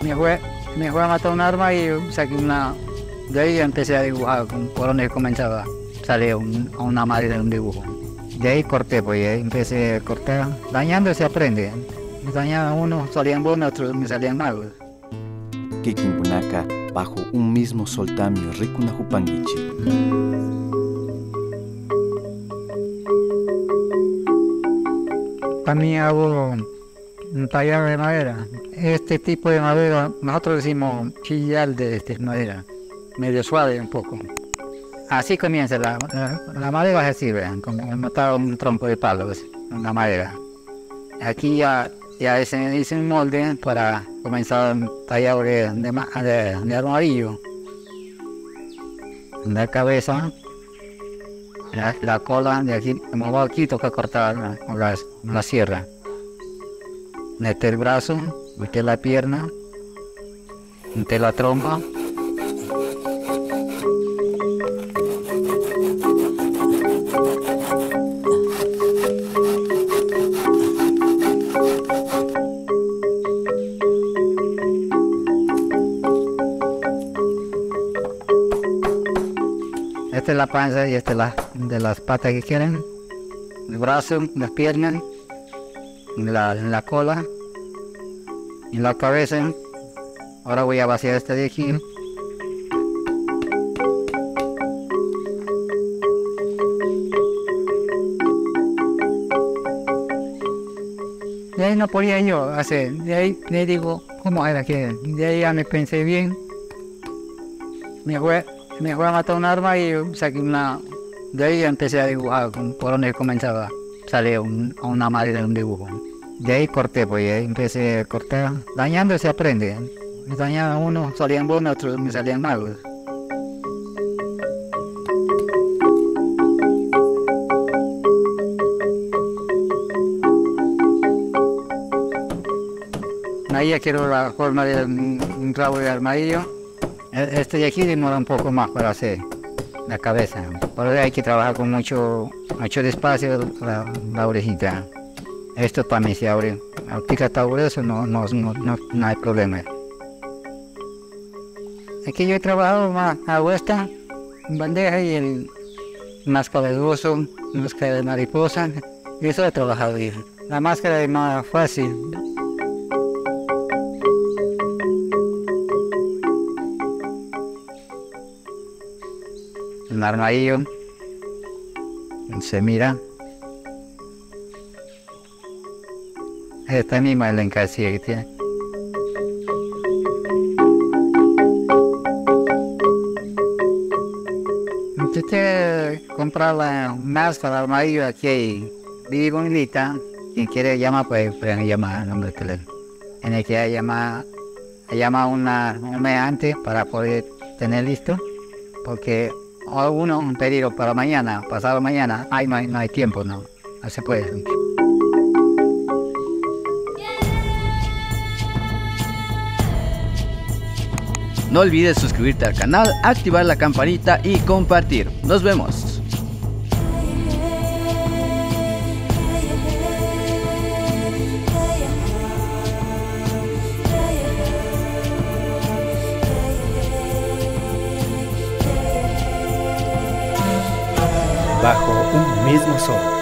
Me fue, me fue a matar un arma y saqué una. De ahí empecé a dibujar, por donde comenzaba. Sale una madre de un dibujo. De ahí corté, pues, y ahí empecé a cortar. Dañando se aprende. Me dañaban unos, salían buenos, otros me salían malos. Kikinkunaka bajo un mismo soltamio rikunahupangichi. También hago un tallar de madera. Este tipo de madera, nosotros decimos chillar de madera, medio suave un poco. Así comienza la madera es así, vean, como matar un tronco de palo, ¿ves? Una madera. Aquí ya hice un molde para comenzar a tallar de armadillo. La cabeza, la cola, de aquí, como va aquí, toca cortar con la sierra. Mete el brazo, mete la pierna, mete la trompa. Esta es la panza y esta es de las patas que quieren. El brazo, las piernas, la cola y la cabeza. Ahora voy a vaciar este de aquí. De ahí no podía yo hacer. De ahí le digo, ¿cómo era que? De ahí ya me pensé bien. Me fue a matar un arma y saqué una. De ahí empecé a dibujar, por donde comenzaba. Sale una madre de un dibujo. De ahí corté, pues, y ahí empecé a cortar. Dañando se aprende. Me dañaban unos, salían buenos, otros me salían malos. Ahí ya quiero la forma de un rabo de armadillo. Este de aquí demora un poco más para hacer la cabeza. Por eso hay que trabajar con mucho despacio la orejita. Esto también se abre. La pica está grueso, no hay problema. Aquí yo he trabajado más a esta bandeja y máscara de oso, máscara de mariposa. Y eso he trabajado bien. La máscara es más fácil. Un armadillo se mira. Esta misma es la encasilla que tiene. Usted comprar la máscara armadillo aquí vive bonita. Quien quiere llamar, pues pueden llamar al nombre de teléfono. En el que llama un mes antes para poder tener listo, porque alguno un pedido para mañana, pasado mañana, no hay tiempo, no se puede. No olvides suscribirte al canal, activar la campanita y compartir. Nos vemos. Bajo un mismo sol.